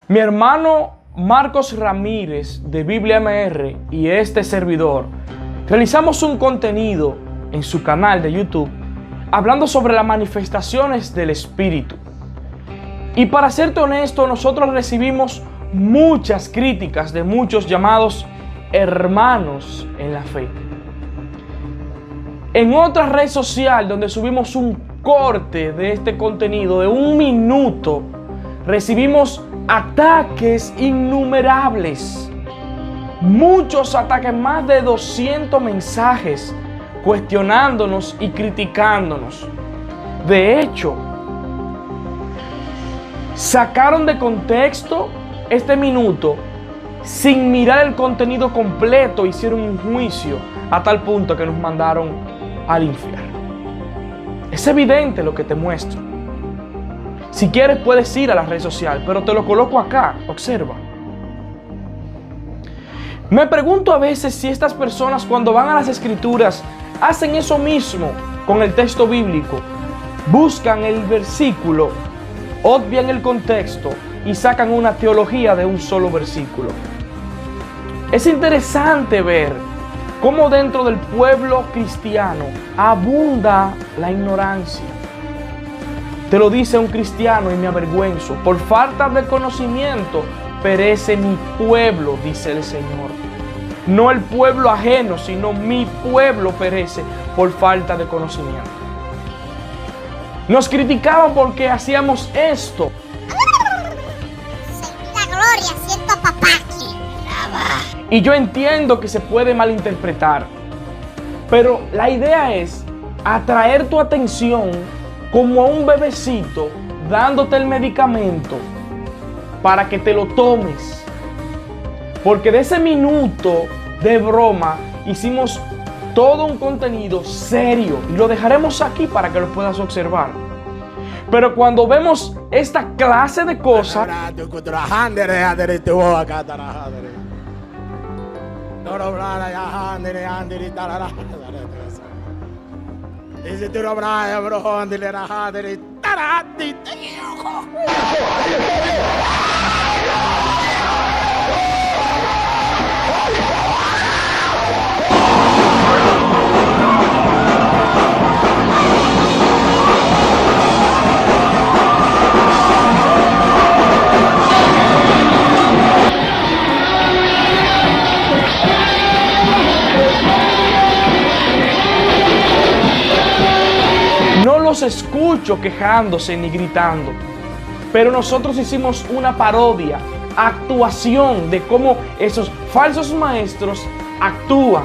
Mi hermano Marcos Ramírez de Biblia MR y este servidor realizamos un contenido en su canal de YouTube hablando sobre las manifestaciones del Espíritu. Y para serte honesto, nosotros recibimos muchas críticas de muchos llamados hermanos en la fe. En otra red social donde subimos un corte de este contenido de 1 minuto, recibimos ataques innumerables. Muchos ataques, más de 200 mensajes cuestionándonos y criticándonos. De hecho, sacaron de contexto este minuto sin mirar el contenido completo, hicieron un juicio a tal punto que nos mandaron al infierno. Es evidente lo que te muestro. Si quieres puedes ir a la red social, pero te lo coloco acá, observa. Me pregunto a veces si estas personas cuando van a las escrituras hacen eso mismo con el texto bíblico. Buscan el versículo, obvian el contexto y sacan una teología de un solo versículo. Es interesante ver cómo dentro del pueblo cristiano abunda la ignorancia. Te lo dice un cristiano y me avergüenzo. Por falta de conocimiento perece mi pueblo, dice el Señor. No el pueblo ajeno, sino mi pueblo perece por falta de conocimiento. Nos criticaban porque hacíamos esto. Sentí la gloria, siento a papá aquí. Y yo entiendo que se puede malinterpretar. Pero la idea es atraer tu atención como a un bebecito dándote el medicamento para que te lo tomes. Porque de ese minuto de broma hicimos todo un contenido serio y lo dejaremos aquí para que lo puedas observar. Pero cuando vemos esta clase de cosas, no los escucho quejándose ni gritando. Pero nosotros hicimos una parodia, actuación de cómo esos falsos maestros actúan.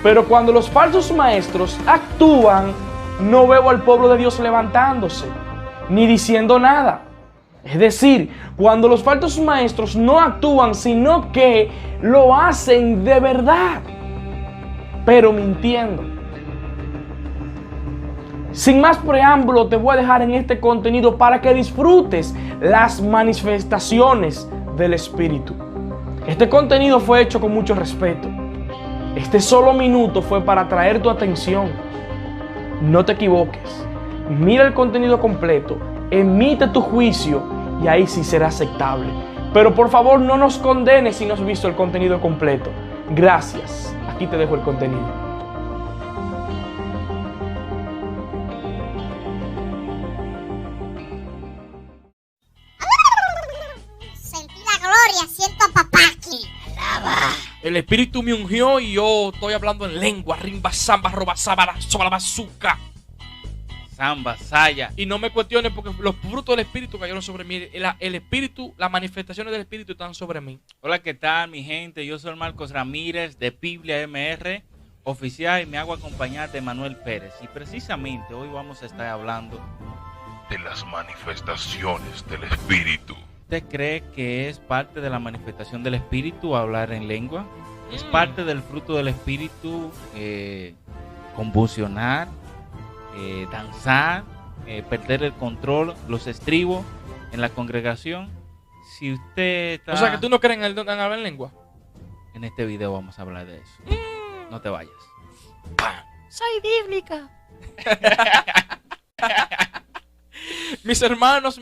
Pero cuando los falsos maestros actúan, no veo al pueblo de Dios levantándose, ni diciendo nada. Es decir, cuando los falsos maestros no actúan, sino que lo hacen de verdad, pero mintiendo. Sin más preámbulo, te voy a dejar en este contenido para que disfrutes las manifestaciones del Espíritu. Este contenido fue hecho con mucho respeto. Este solo minuto fue para atraer tu atención. No te equivoques. Mira el contenido completo, emite tu juicio y ahí sí será aceptable. Pero por favor no nos condenes si no has visto el contenido completo. Gracias. Aquí te dejo el contenido. Siento a papá aquí. El Espíritu me ungió y yo estoy hablando en lengua. Rimba, samba, roba, sábara, soba la bazooka. Samba, saya. Y no me cuestiones porque los frutos del Espíritu cayeron sobre mí. El Espíritu, las manifestaciones del Espíritu están sobre mí. Hola, ¿qué tal, mi gente? Yo soy Marcos Ramírez de Biblia MR oficial y me hago acompañar de Manuel Pérez. Y precisamente hoy vamos a estar hablando de las manifestaciones del Espíritu. ¿Usted cree que es parte de la manifestación del Espíritu hablar en lengua? ¿Es parte del fruto del Espíritu convulsionar, danzar, perder el control, los estribos en la congregación? Si usted está... O sea, que tú no crees en hablar en lengua. En este video vamos a hablar de eso. No te vayas. ¡Pam! Soy bíblica. Mis hermanos,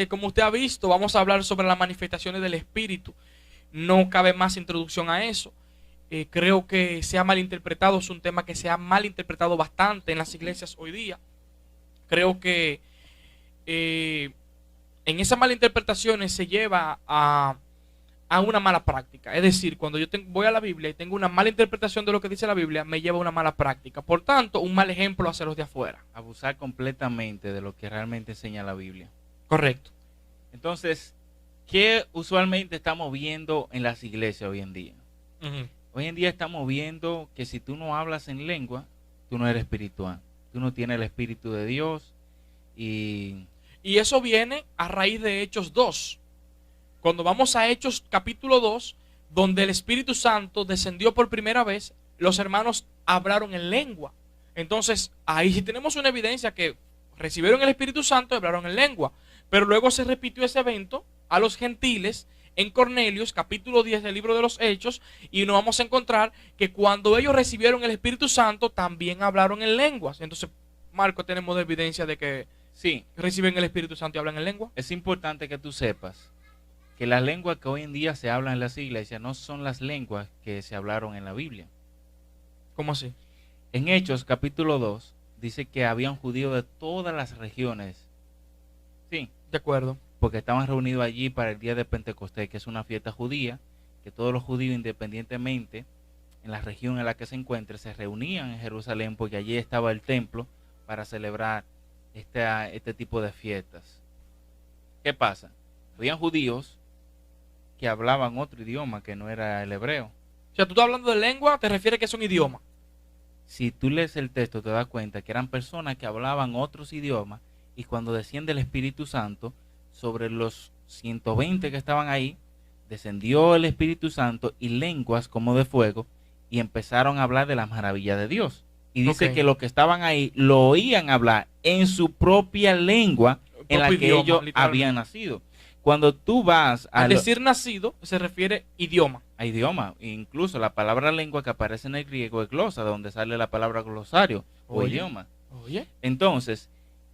como usted ha visto, vamos a hablar sobre las manifestaciones del Espíritu. No cabe más introducción a eso. Creo que se ha malinterpretado, es un tema que se ha malinterpretado bastante en las iglesias hoy día. Creo que en esas malinterpretaciones se lleva a una mala práctica. Es decir, cuando yo voy a la Biblia y tengo una mala interpretación de lo que dice la Biblia, me lleva a una mala práctica. Por tanto, un mal ejemplo hacia los de afuera. Abusar completamente de lo que realmente enseña la Biblia. Correcto. Entonces, ¿qué usualmente estamos viendo en las iglesias hoy en día? Ujú. Hoy en día estamos viendo que si tú no hablas en lengua, tú no eres espiritual. Tú no tienes el Espíritu de Dios. Y eso viene a raíz de Hechos 2. Cuando vamos a Hechos capítulo 2, donde el Espíritu Santo descendió por primera vez, los hermanos hablaron en lengua. Entonces, ahí sí tenemos una evidencia que recibieron el Espíritu Santo y hablaron en lengua. Pero luego se repitió ese evento a los gentiles en Cornelios, capítulo 10 del libro de los Hechos, y nos vamos a encontrar que cuando ellos recibieron el Espíritu Santo, también hablaron en lenguas. Entonces, Marco, tenemos evidencia de que sí, reciben el Espíritu Santo y hablan en lengua. es importante que tú sepas que las lenguas que hoy en día se hablan en las iglesias no son las lenguas que se hablaron en la Biblia. ¿Cómo así? En Hechos capítulo 2 dice que habían judíos de todas las regiones. Sí, De acuerdo. porque estaban reunidos allí para el día de Pentecostés, que es una fiesta judía, que todos los judíos, independientemente en la región en la que se encuentre, se reunían en Jerusalén, porque allí estaba el templo para celebrar este tipo de fiestas. ¿Qué pasa? Habían judíos que hablaban otro idioma que no era el hebreo. O sea, tú estás hablando de lengua, te refieres que es un idioma. Si tú lees el texto te das cuenta que eran personas que hablaban otros idiomas, y cuando desciende el Espíritu Santo sobre los 120 que estaban ahí, descendió el Espíritu Santo y lenguas como de fuego, y empezaron a hablar de las maravillas de Dios. Y dice Ok. que los que estaban ahí lo oían hablar en su propia lengua en la Propio que idioma, ellos literalmente. habían nacido. Cuando tú vas Al decir nacido, se refiere idioma. a idioma, incluso la palabra lengua que aparece en el griego es glosa, de donde sale la palabra glosario o Oye. idioma. Oye. Entonces,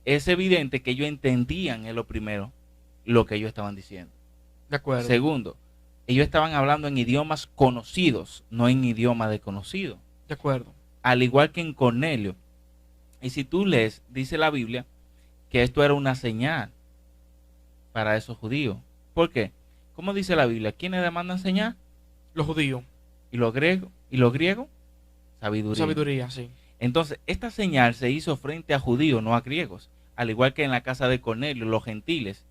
es evidente que ellos entendían en lo primero lo que ellos estaban diciendo. De acuerdo. Segundo, ellos estaban hablando en idiomas conocidos, no en idioma desconocido. De acuerdo. Al igual que en Cornelio. Y si tú lees, dice la Biblia que esto era una señal para esos judíos. ¿Por qué? ¿Cómo dice la Biblia? ¿Quiénes demandan señal? Los judíos. ¿Y los griegos? ¿Y los griegos? Sabiduría. Sabiduría, sí. Entonces, esta señal se hizo frente a judíos, no a griegos. Al igual que en la casa de Cornelio, los gentiles.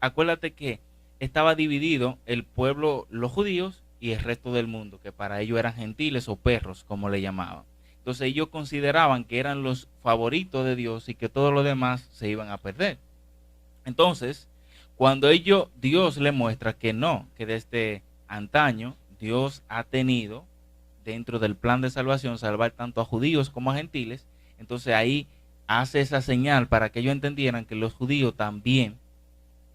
Acuérdate que estaba dividido el pueblo, los judíos, y el resto del mundo, que para ellos eran gentiles o perros, como le llamaban. Entonces ellos consideraban que eran los favoritos de Dios y que todos los demás se iban a perder. Entonces, cuando Dios le muestra que no, que desde antaño Dios ha tenido dentro del plan de salvación salvar tanto a judíos como a gentiles, entonces ahí hace esa señal para que ellos entendieran que los judíos también,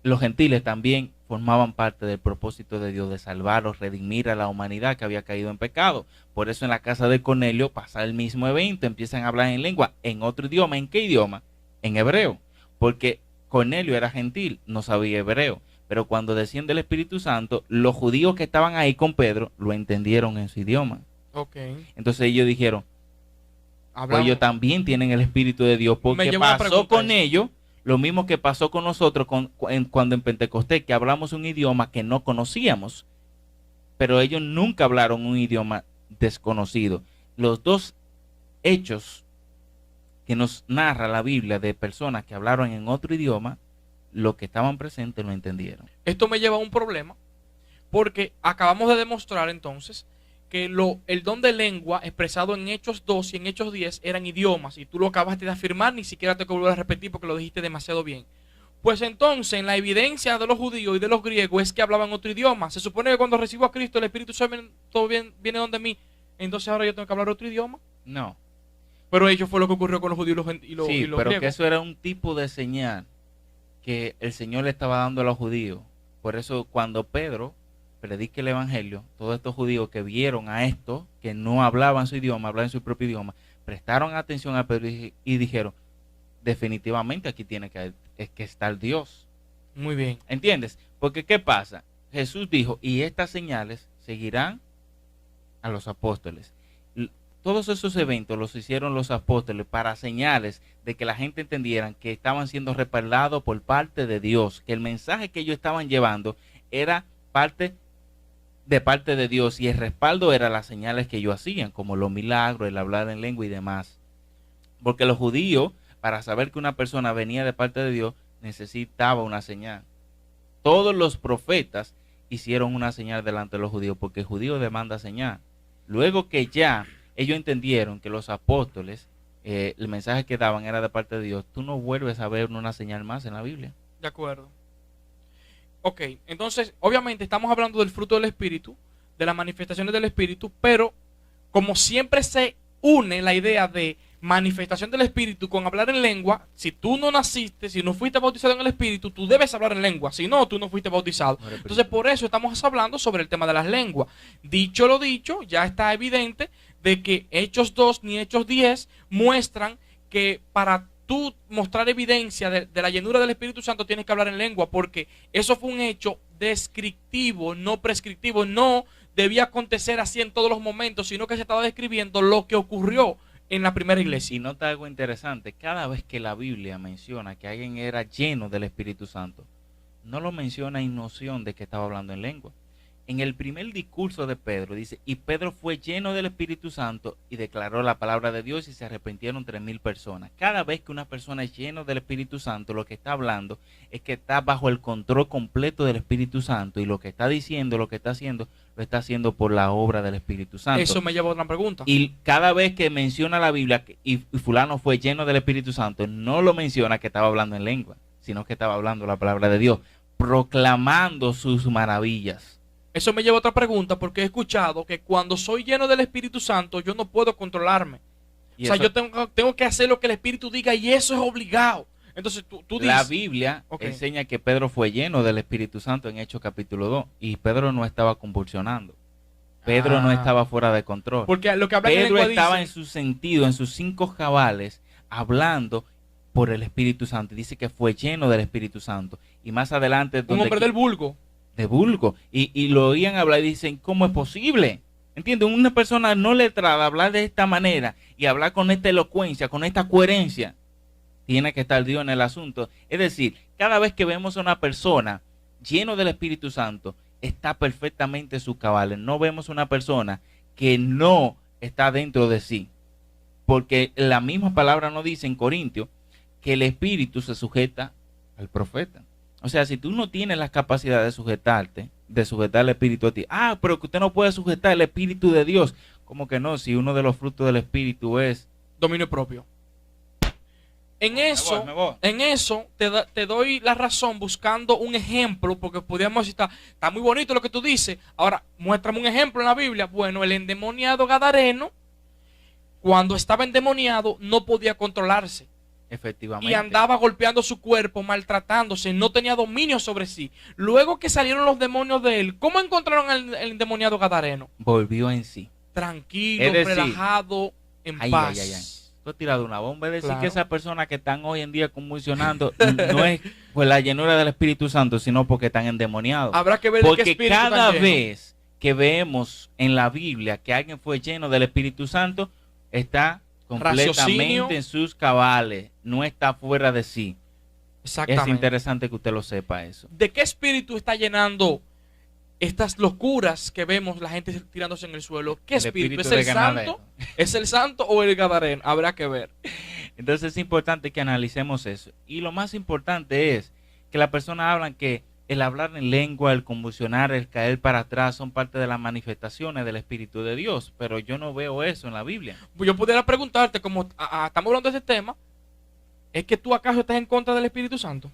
los gentiles también formaban parte del propósito de Dios de salvarlos, redimir a la humanidad que había caído en pecado. Por eso en la casa de Cornelio pasa el mismo evento, empiezan a hablar en lengua, en otro idioma. ¿En qué idioma? En hebreo, porque Cornelio era gentil, no sabía hebreo, pero cuando desciende el Espíritu Santo, los judíos que estaban ahí con Pedro lo entendieron en su idioma. Ok. Entonces ellos dijeron, Hablamos. ellos también tienen el Espíritu de Dios, Me porque lleva a pasó preguntar con eso. ellos lo mismo que pasó con nosotros cuando en Pentecostés, que hablamos un idioma que no conocíamos, pero ellos nunca hablaron un idioma desconocido. Los dos hechos que nos narra la Biblia de personas que hablaron en otro idioma, los que estaban presentes lo entendieron. Esto me lleva a un problema, porque acabamos de demostrar entonces que el don de lengua expresado en Hechos 2 y en Hechos 10 eran idiomas, y tú lo acabaste de afirmar, ni siquiera te volver a repetir porque lo dijiste demasiado bien. Pues entonces, en la evidencia de los judíos y de los griegos es que hablaban otro idioma. Se supone que cuando recibo a Cristo, el Espíritu Santo todo viene donde mí, entonces ahora yo tengo que hablar otro idioma. No. Pero ello fue lo que ocurrió con los judíos y los Sí, griegos. pero que eso era un tipo de señal que el Señor le estaba dando a los judíos. Por eso cuando Pedro predica el evangelio, todos estos judíos que vieron a esto, que no hablaban su idioma, hablaban su propio idioma, prestaron atención a Pedro y dijeron, definitivamente aquí tiene que estar Dios. Muy bien. ¿Entiendes? Porque ¿qué pasa? Jesús dijo, y estas señales seguirán a los apóstoles. Todos esos eventos los hicieron los apóstoles para señales de que la gente entendiera que estaban siendo respaldados por parte de Dios, que el mensaje que ellos estaban llevando era parte de Dios, y el respaldo era las señales que ellos hacían, como los milagros, el hablar en lengua y demás. Porque los judíos, para saber que una persona venía de parte de Dios, necesitaba una señal. Todos los profetas hicieron una señal delante de los judíos, porque el judío demanda señal. Luego que ya ellos entendieron que los apóstoles, el mensaje que daban era de parte de Dios, tú no vuelves a ver una señal más en la Biblia. De acuerdo. Ok, entonces, obviamente estamos hablando del fruto del Espíritu, de las manifestaciones del Espíritu, pero como siempre se une la idea de manifestación del Espíritu con hablar en lengua, si tú no naciste, si no fuiste bautizado en el Espíritu, tú debes hablar en lengua, si no, tú no fuiste bautizado. Entonces, por eso estamos hablando sobre el tema de las lenguas. Dicho lo dicho, ya está evidente de que Hechos 2 ni Hechos 10 muestran que para tú mostrar evidencia de la llenura del Espíritu Santo tienes que hablar en lengua, porque eso fue un hecho descriptivo, no prescriptivo. No debía acontecer así en todos los momentos, sino que se estaba describiendo lo que ocurrió en la primera iglesia. Y nota algo interesante, cada vez que la Biblia menciona que alguien era lleno del Espíritu Santo, no lo menciona en noción de que estaba hablando en lengua. En el primer discurso de Pedro dice, y Pedro fue lleno del Espíritu Santo y declaró la palabra de Dios, y se arrepintieron 3,000 personas. Cada vez que una persona es llena del Espíritu Santo, lo que está hablando es que está bajo el control completo del Espíritu Santo, y lo que está diciendo, lo que está haciendo, lo está haciendo por la obra del Espíritu Santo. Eso me lleva a otra pregunta. Y cada vez que menciona la Biblia y fulano fue lleno del Espíritu Santo, no lo menciona que estaba hablando en lengua, sino que estaba hablando la palabra de Dios, proclamando sus maravillas. Eso me lleva a otra pregunta, porque he escuchado que cuando soy lleno del Espíritu Santo, yo no puedo controlarme. O sea, yo tengo que hacer lo que el Espíritu diga, y eso es obligado. Entonces tú dices... La Biblia enseña que Pedro fue lleno del Espíritu Santo en Hechos capítulo 2, y Pedro no estaba convulsionando. Pedro no estaba fuera de control. Porque lo que habla Pedro en estaba dice, en su sentido, en sus 5 cabales, hablando por el Espíritu Santo. Dice que fue lleno del Espíritu Santo. Y más adelante... un hombre del vulgo. De vulgo, y lo oían hablar y dicen, ¿cómo es posible? ¿Entiendes? Una persona no letrada hablar de esta manera y hablar con esta elocuencia, con esta coherencia, tiene que estar Dios en el asunto. Es decir, cada vez que vemos a una persona lleno del Espíritu Santo, está perfectamente en sus cabales. No vemos una persona que no está dentro de sí, porque la misma palabra nos dice en Corintios que el Espíritu se sujeta al profeta. O sea, si tú no tienes la capacidad de sujetarte, de sujetar el Espíritu a ti, pero que usted no puede sujetar el Espíritu de Dios. ¿Cómo que no? Si uno de los frutos del Espíritu es dominio propio. En eso te doy la razón buscando un ejemplo, porque podríamos decir, está muy bonito lo que tú dices. Ahora, muéstrame un ejemplo en la Biblia. Bueno, el endemoniado gadareno, cuando estaba endemoniado, no podía controlarse. Efectivamente. Y andaba golpeando su cuerpo, maltratándose, no tenía dominio sobre sí. Luego que salieron los demonios de él, ¿cómo encontraron al endemoniado gadareno? Volvió en sí. Tranquilo, relajado, en paz. Tú has tirado una bomba, es decir, que esas personas que están hoy en día convulsionando no es por la llenura del Espíritu Santo, sino porque están endemoniados. Habrá que ver porque de qué espíritu cada vez que vemos en la Biblia que alguien fue lleno del Espíritu Santo, está completamente en sus cabales, no está fuera de sí. Exactamente. Es interesante que usted lo sepa eso. ¿De qué espíritu está llenando estas locuras que vemos la gente tirándose en el suelo? ¿Qué espíritu? ¿Es el santo? ¿Es el santo o el gadareno? Habrá que ver. Entonces es importante que analicemos eso. Y lo más importante es que las personas hablan que el hablar en lengua, el convulsionar, el caer para atrás son parte de las manifestaciones del Espíritu de Dios, pero yo no veo eso en la Biblia. Yo pudiera preguntarte, como estamos hablando de ese tema, ¿es que tú acaso estás en contra del Espíritu Santo?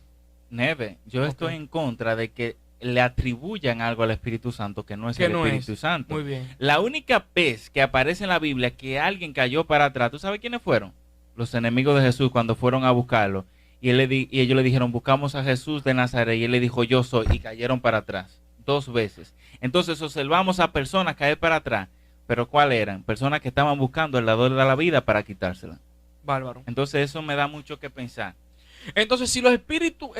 Neve, yo estoy en contra de que le atribuyan algo al Espíritu Santo que no es el Espíritu Santo. Muy bien. La única vez que aparece en la Biblia que alguien cayó para atrás, ¿tú sabes quiénes fueron? Los enemigos de Jesús cuando fueron a buscarlo. Y ellos le dijeron, buscamos a Jesús de Nazaret. Y él le dijo, yo soy. Y cayeron para atrás 2 veces. Entonces observamos a personas caer para atrás. ¿Pero cuál eran? Personas que estaban buscando el dador de la vida para quitársela. Bárbaro. Entonces eso me da mucho que pensar. Entonces, si los espíritus,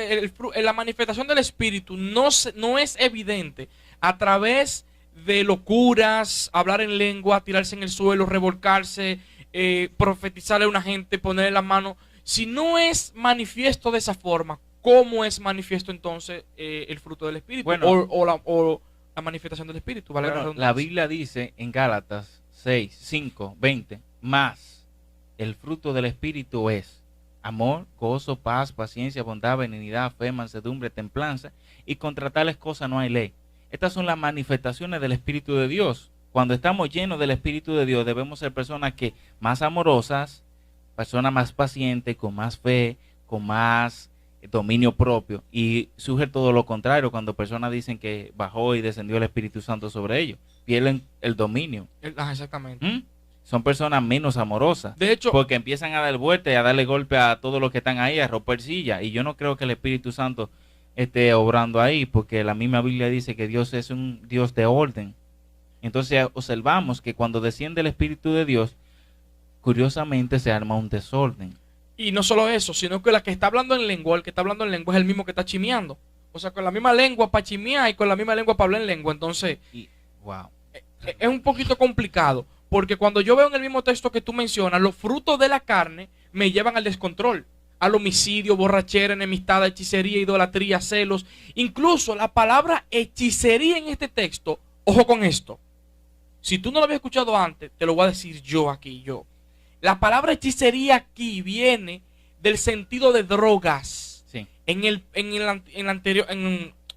la manifestación del espíritu no es evidente a través de locuras, hablar en lengua, tirarse en el suelo, revolcarse, profetizarle a una gente, ponerle la mano, si no es manifiesto de esa forma, ¿cómo es manifiesto entonces el fruto del espíritu? Bueno, o la manifestación del espíritu. ¿Vale? Bueno, la Biblia dice en Gálatas 6, 5, 20, más el fruto del espíritu es amor, gozo, paz, paciencia, bondad, benignidad, fe, mansedumbre, templanza, y contra tales cosas no hay ley. Estas son las manifestaciones del Espíritu de Dios. Cuando estamos llenos del Espíritu de Dios, debemos ser personas que más amorosas, personas más pacientes, con más fe, con más dominio propio. Y surge todo lo contrario cuando personas dicen que bajó y descendió el Espíritu Santo sobre ellos. Pierden el dominio. Exactamente. Son personas menos amorosas. De hecho, porque empiezan a dar vueltas y a darle golpe a todos los que están ahí, a romper sillas. Y yo no creo que el Espíritu Santo esté obrando ahí, porque la misma Biblia dice que Dios es un Dios de orden. Entonces observamos que cuando desciende el Espíritu de Dios, curiosamente se arma un desorden. Y no solo eso, sino que la que está hablando en lengua, el que está hablando en lengua es el mismo que está chimeando. O sea, con la misma lengua para chimear y con la misma lengua para hablar en lengua. Entonces, wow, es un poquito complicado. Porque cuando yo veo en el mismo texto que tú mencionas, los frutos de la carne me llevan al descontrol, al homicidio, borrachera, enemistad, hechicería, idolatría, celos. Incluso la palabra hechicería en este texto, ojo con esto. Si tú no lo habías escuchado antes, te lo voy a decir yo aquí, yo. La palabra hechicería aquí viene del sentido de drogas. sí. En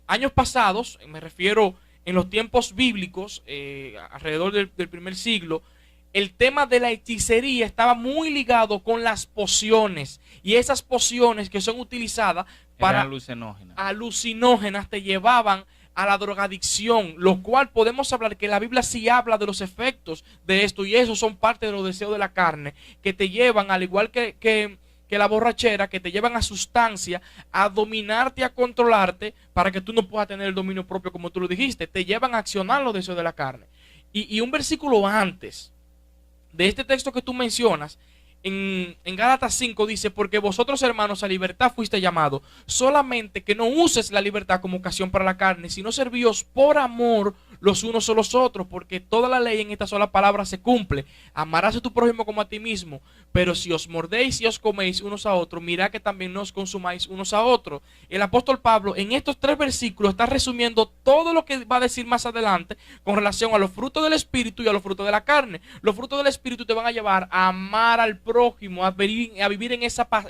años pasados, me refiero en los tiempos bíblicos, alrededor del primer siglo, el tema de la hechicería estaba muy ligado con las pociones. Y esas pociones que son utilizadas para alucinógenas te llevaban a la drogadicción, lo cual podemos hablar que la Biblia sí habla de los efectos de esto, y esos son parte de los deseos de la carne, que te llevan, al igual que la borrachera, que te llevan a sustancia, a dominarte, a controlarte, para que tú no puedas tener el dominio propio como tú lo dijiste, te llevan a accionar los deseos de la carne. Y un versículo antes de este texto que tú mencionas, en Gálatas 5 dice, porque vosotros, hermanos, a libertad fuiste llamados, solamente que no uses la libertad como ocasión para la carne, sino servíos por amor los unos a los otros, porque toda la ley en esta sola palabra se cumple: amarás a tu prójimo como a ti mismo. Pero si os mordéis y os coméis unos a otros, mirad que también no os consumáis unos a otros. El apóstol Pablo en estos 3 versículos está resumiendo todo lo que va a decir más adelante con relación a los frutos del Espíritu y a los frutos de la carne. Los frutos del Espíritu te van a llevar a amar al prójimo, a vivir en esa paz,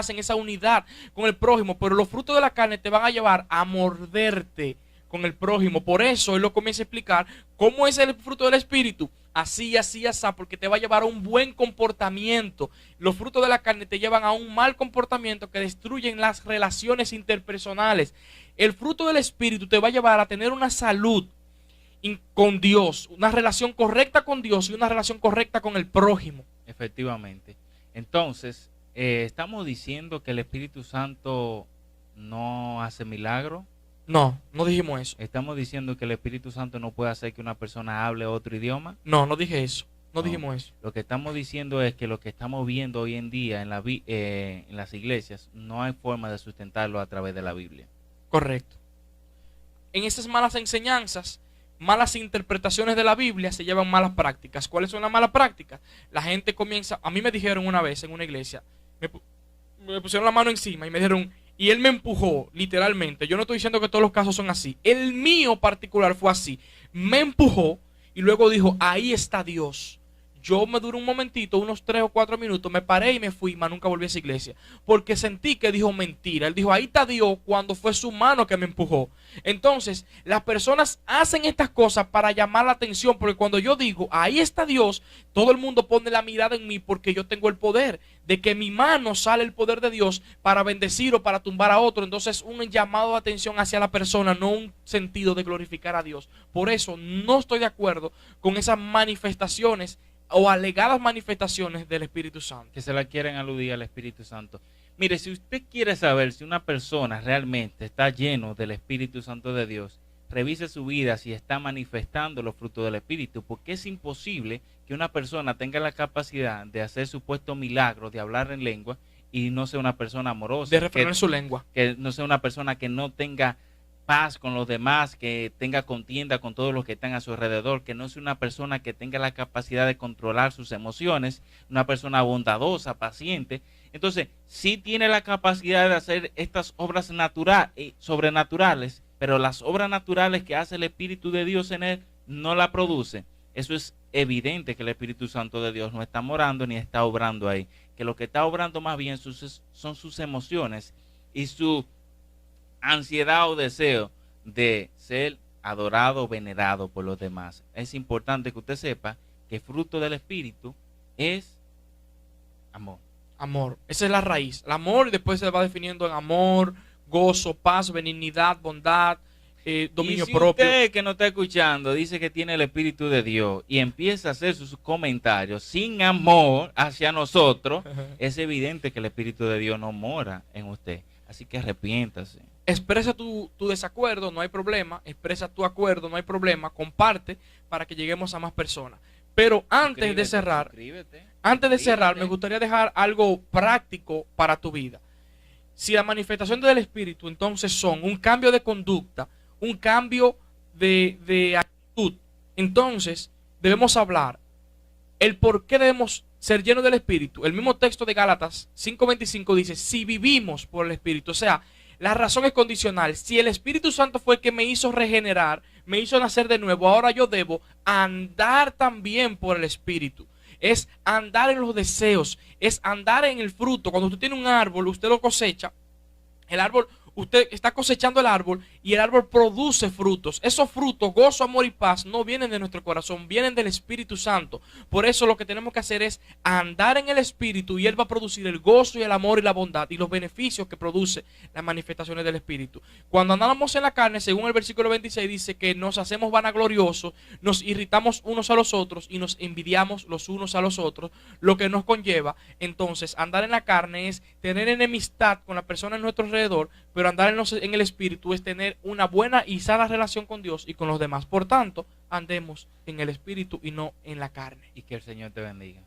en esa unidad con el prójimo, pero los frutos de la carne te van a llevar a morderte con el prójimo. Por eso él lo comienza a explicar cómo es el fruto del Espíritu. Así, así, así, porque te va a llevar a un buen comportamiento. Los frutos de la carne te llevan a un mal comportamiento que destruyen las relaciones interpersonales. El fruto del Espíritu te va a llevar a tener una salud con Dios, una relación correcta con Dios y una relación correcta con el prójimo. Efectivamente. Entonces, estamos diciendo que el Espíritu Santo no hace milagro. No, no dijimos eso. Estamos diciendo que el Espíritu Santo no puede hacer que una persona hable otro idioma. No, no dije eso. No dijimos eso. Lo que estamos diciendo es que lo que estamos viendo hoy en día en las iglesias, no hay forma de sustentarlo a través de la Biblia. Correcto. En esas malas enseñanzas, malas interpretaciones de la Biblia, se llevan malas prácticas. ¿Cuáles son las malas prácticas? La gente comienza, a mí me dijeron una vez en una iglesia, me pusieron la mano encima y me dijeron, y él me empujó, literalmente. Yo no estoy diciendo que todos los casos son así. El mío particular fue así. Me empujó y luego dijo, ahí está Dios. Yo me duré un momentito, unos 3 o 4 minutos, me paré y me fui, más nunca volví a esa iglesia. Porque sentí que dijo mentira. Él dijo, ahí está Dios, cuando fue su mano que me empujó. Entonces, las personas hacen estas cosas para llamar la atención, porque cuando yo digo, ahí está Dios, todo el mundo pone la mirada en mí porque yo tengo el poder. De que mi mano sale el poder de Dios para bendecir o para tumbar a otro. Entonces, un llamado de atención hacia la persona, no un sentido de glorificar a Dios. Por eso, no estoy de acuerdo con esas manifestaciones o alegadas manifestaciones del Espíritu Santo. Que se la quieren aludir al Espíritu Santo. Mire, si usted quiere saber si una persona realmente está lleno del Espíritu Santo de Dios, revise su vida si está manifestando los frutos del Espíritu, porque es imposible que una persona tenga la capacidad de hacer supuestos milagros, de hablar en lengua, y no sea una persona amorosa. De refrenar su lengua. Que no sea una persona que no tenga paz con los demás, que tenga contienda con todos los que están a su alrededor, que no sea una persona que tenga la capacidad de controlar sus emociones, una persona bondadosa, paciente. Entonces, sí tiene la capacidad de hacer estas obras sobrenaturales, pero las obras naturales que hace el Espíritu de Dios en él no la produce. Eso es evidente que el Espíritu Santo de Dios no está morando ni está obrando ahí, que lo que está obrando más bien son sus emociones y su ansiedad o deseo de ser adorado, venerado por los demás. Es importante que usted sepa que fruto del Espíritu es amor. Amor, esa es la raíz. El amor, y después se va definiendo en amor, gozo, paz, benignidad, bondad, dominio y si propio. Usted que no está escuchando dice que tiene el Espíritu de Dios y empieza a hacer sus comentarios sin amor hacia nosotros, es evidente que el Espíritu de Dios no mora en usted. Así que arrepiéntase. Expresa tu desacuerdo, no hay problema. Expresa tu acuerdo, no hay problema. Comparte para que lleguemos a más personas. Pero antes de cerrar, me gustaría dejar algo práctico para tu vida. Si la manifestación del Espíritu entonces son un cambio de conducta, un cambio de actitud, entonces debemos hablar el por qué debemos ser llenos del Espíritu. El mismo texto de Gálatas 5:25 dice, si vivimos por el Espíritu, o sea, la razón es condicional. Si el Espíritu Santo fue el que me hizo regenerar, me hizo nacer de nuevo, ahora yo debo andar también por el Espíritu. Es andar en los deseos, es andar en el fruto. Cuando usted tiene un árbol, usted lo cosecha, el árbol, usted está cosechando el árbol y el árbol produce frutos. Esos frutos, gozo, amor y paz, no vienen de nuestro corazón, vienen del Espíritu Santo. Por eso lo que tenemos que hacer es andar en el Espíritu y Él va a producir el gozo y el amor y la bondad y los beneficios que produce las manifestaciones del Espíritu. Cuando andamos en la carne, según el versículo 26, dice que nos hacemos vanagloriosos, nos irritamos unos a los otros y nos envidiamos los unos a los otros, lo que nos conlleva, entonces, andar en la carne es tener enemistad con la persona a nuestro alrededor, pero andar en el Espíritu es tener una buena y sana relación con Dios y con los demás. Por tanto, andemos en el Espíritu y no en la carne. Y que el Señor te bendiga.